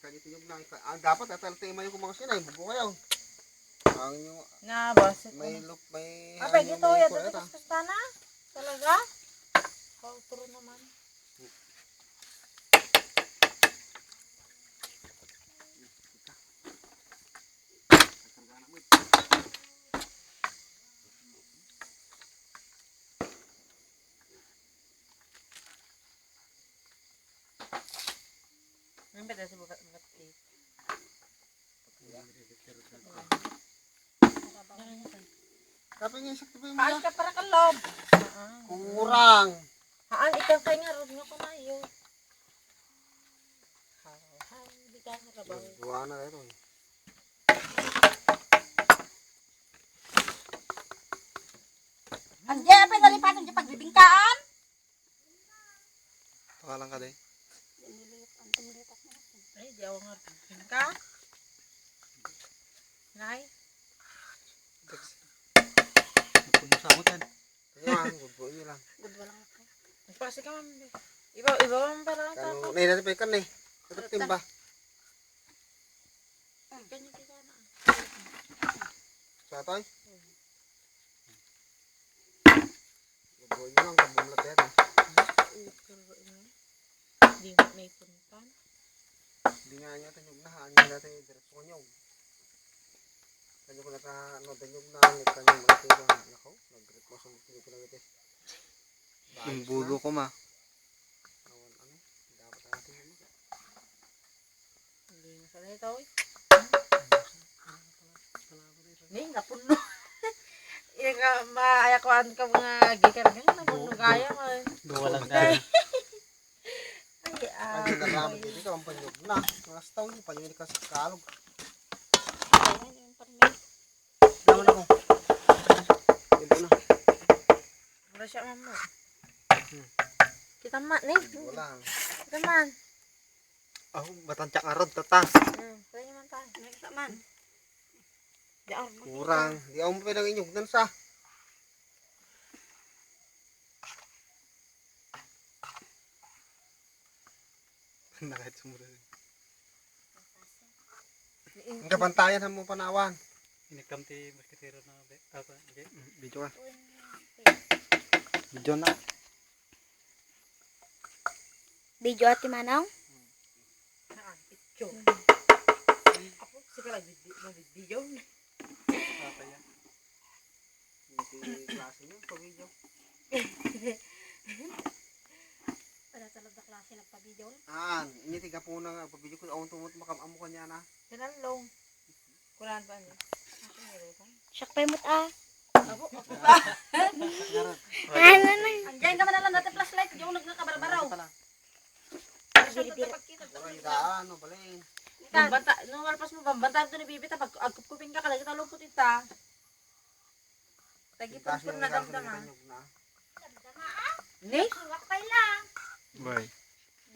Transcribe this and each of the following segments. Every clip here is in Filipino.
Dito yung dapat tataltima yung mga sinay. Bugo kayo. Ang yung Basit. may look, may... Apa, gitu ya, dito kaskas tanah. Talaga? Pauturo naman. Ang beda sa bukat tape. Kapag yung isip ko yung Haan mga... ka para kalob. Kurang. Haan, ikaw kayo nga. Rod nga ko na iyo. Hindi ka narabaw. Gawa na ito eh. Andiyan, apa yung nalipatan dyan pagbibingkaan? Pangalan ka din. Ay, di ako nga. Ka? Nay? Napuno sa amutan. Kaya, good boy lang. Good walang ako. Magpasi ka man. Iba man para ang Kano, tato. nahin natin pa ikan eh. Katap timba. Ganyan ka na. Sa atoy. Good boy lang, kabumlat yan eh. Hindi mo may puntan. Hindi nga niya tanyog na, haan niya natin diretso kanyog. Tanyog na ka, ano, tanyog na, kanyog na natin yung nakaw. Nag-grip mo sa mga pinagit eh. Yung bulo ko ma. Awan, ano, dapat natin yun. Hindi na sa ito. Hindi, napuno. Maayakuan ka mga gikargang napuno kaya mo. Walang kaya. Ay, naramit dito ka, ang panyog na. Mas tao yung panyog ka sa kalog. Naman ako. Dito na. Wala siya mamo. Kita man, nih. Wala. Kita man. Oh, matancak arod tata. Kaya man tayo. Nakita man. Kurang. Di ako mo pinang inyog nan sa. Nakahit sumura. Ang kabantayan mo panawan. Inikam ti maskitero na apa? Video ka. Video na. Video ati manang? Naan, picture. Ako, sigara video. Apa ya? Hindi klase nyo sa video. Para sa labda klase nagpa-video. Ini tiga po na nga. Pabidyo ko awon tumot makamamu ka niya na. Kanalong. Kulaan pa niya. Ako meron. Siyak pa yung muta. Ako ba? Ano na? Andiyan ka man lang natin flashlight. Yung nagkakabarbaraw. Kurang daan. Ano balin. Bambanta, nung malpas mo, bambanta ito ni Bibita. Pag agkupkupin ka, kalagit ang lupot ita. Tagipon ko na damdama. Ni? Wakay lang. Bye.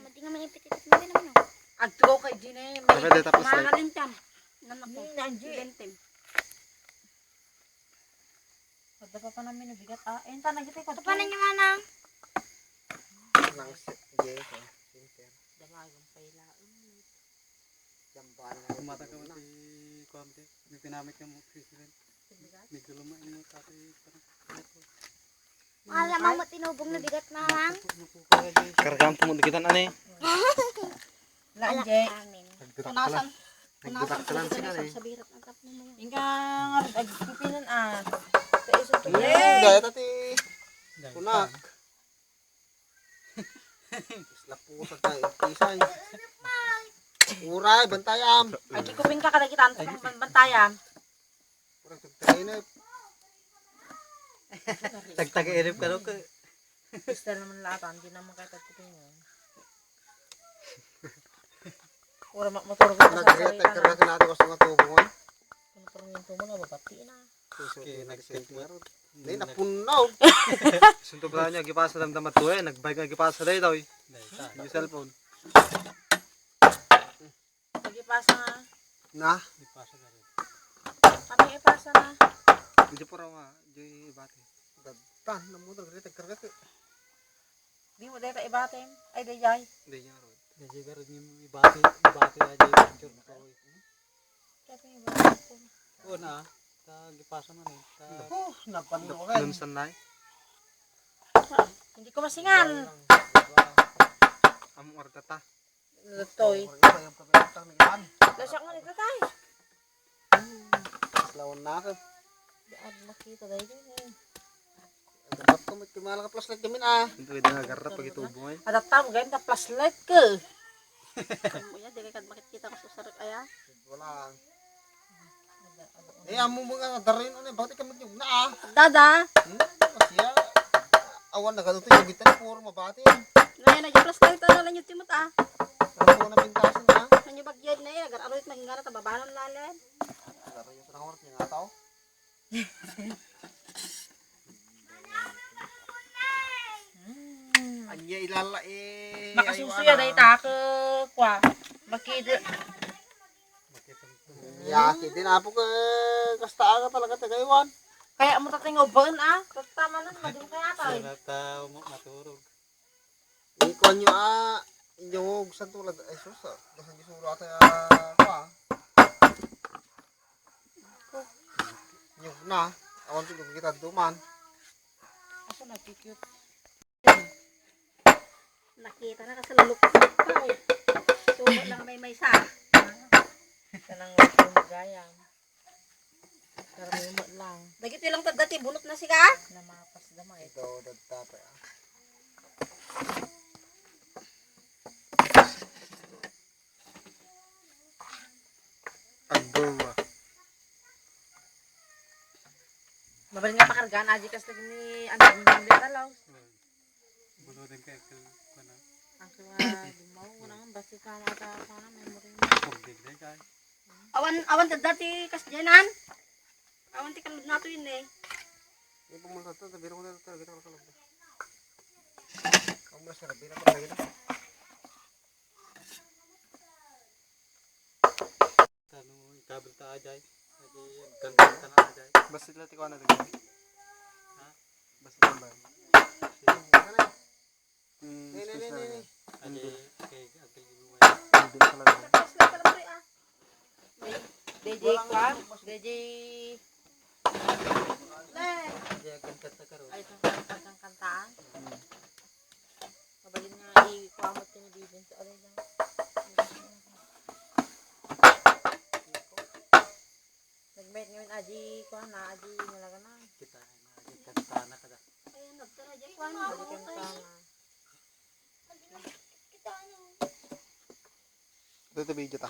Mati nga mangipitit mo din naman. Agtugaw kay Gina. Dapat tapos Mga like. kalintam. Nanak ko. Ni, nandiyo. Lentim. Pagda pa namin nabigat. Enta, nagitay ko. Ito pa na niyo manang. Nang yes. Sinter. Damagang payla. Jamban. Kumata ka mati kuamte. May pinamit ka mo sisirin. Medyo lumain mo kasi parang. Alam mo tinubong na bigat manang. Kargam po mo dikitan ani. Lanje. Amin. Punasan. Punasan ka lang sila eh. sa birat ng tap mo mo. Inga nga agpipinan Sa iso to. Gaya tati. Punak. Isla po sa tayo. Isay. Uray, bantayam. Agikupin ka kadagitan sa bantayan. Kurang tagtay na. Tagtag-irip ka ro ka. Sister naman latan. Hindi naman kayo tagkupin mo. Ura motor ko sa sarili ka na. Nagkarga natin ko sa mga tubungan. Motor yung tumo na babati na. Okay, nag-sent nga ron. Hindi, napunaw. Sunto ba niya gipasa damdamat to eh. Nagbike nga gipasa dai daw. Yung cellphone. Sige pasa nga. Na? Gipasa ka rin. Kami ipasa na. Hindi po raw nga. Diyoy bati. Dagtan na mo. Nagkarga ka. Di mo dito ibatim. Ay, dayay. Hindi niya ro. Jadi garin yung ibati aja yung picture ko. Sabi nga ba? Oo na, ta gipasa man eh. Ta Napanlukan. dun sanay. Hindi ko masingan. Among orta ta. Lutoy. Yung pagkakatang niyan. Lasak mo nito tayo. Lawan na ako. Daan makita dahil din. Dapat ko may kumala ka plus like gamin ah. Ito pwede nagarap pag itubo eh. Adaptam ganyan na flashlight ka. Kamu ya, di kad makita ko sa sarap aya. Wala. Eh amo mga darin ano bakit ka magyug na ah. Dada. Kaya awan na gaduto yung bitan puro mabati. Ngayon na plus light ano lang yung timot ah. Ano ko na pintasan na. Kanyo bagyod na agar aroit magingara ta babanon lalan. Laro yung tanang oras niya nga tao. Anya ilala eh. Makasusuya dahil taka kwa. Makida. Yaki din apo ka kasta ka talaga tagaywan. Kaya mo tatingoban ah. Tama nun, madung kaya tayo. Sana ta maturog. Ikuan nyo ah. Inyong santulad. Ay sus ah. Dasan nyo sura tayo pa. Inyong na. Awan ito yung kita duman. Ako nagkikute. Nakita na kasi lalupot pa eh. Sumo lang may sa. Kanang walang magayam. Karamimot lang. Dagiti lang ta dati bunot na siga. Namapas damay. Ito dadtapa ah. Agawa. Mabalik nga pakargaan. Aji kas lagi ni Andang Bambit alaw. Bulo din kay kana. Ang kaya limaw. Unang basi tama ta sana memory mo. Pugdig din kay. Awan ta dati kas janan. Awan ti kalud nato yun eh. Ini pumunta to. Tabi ko na ito. Kita ko sa loob. Kamu masih lebih apa lagi dah? Tanu kabel ta ajay. Aji gantan ta na ajay. Basit lati ko na dagay. Ha? Basit ba? Ini. Aji kay agil luway. Hindi pala. Plus light ka lang pre ah. DJ kwa. DJ. Aji agil kanta karo. Ay, itong kantang kantaan. Mabalik nga i-kuamot ka ni Bibin. So, alay lang. Nag-mate ngayon, Aji, kuha na, Aji, nalaga na. Kita na aji kanta na kada. Ayun nagtara jay kwan. Aji, kanta na. Ito video ta.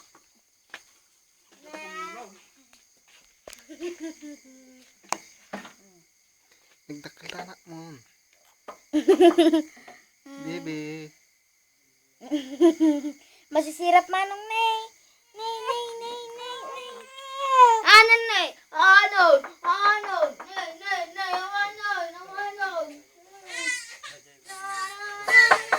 Nagdakil ta na mo. Bebe. Masisirap manong ne.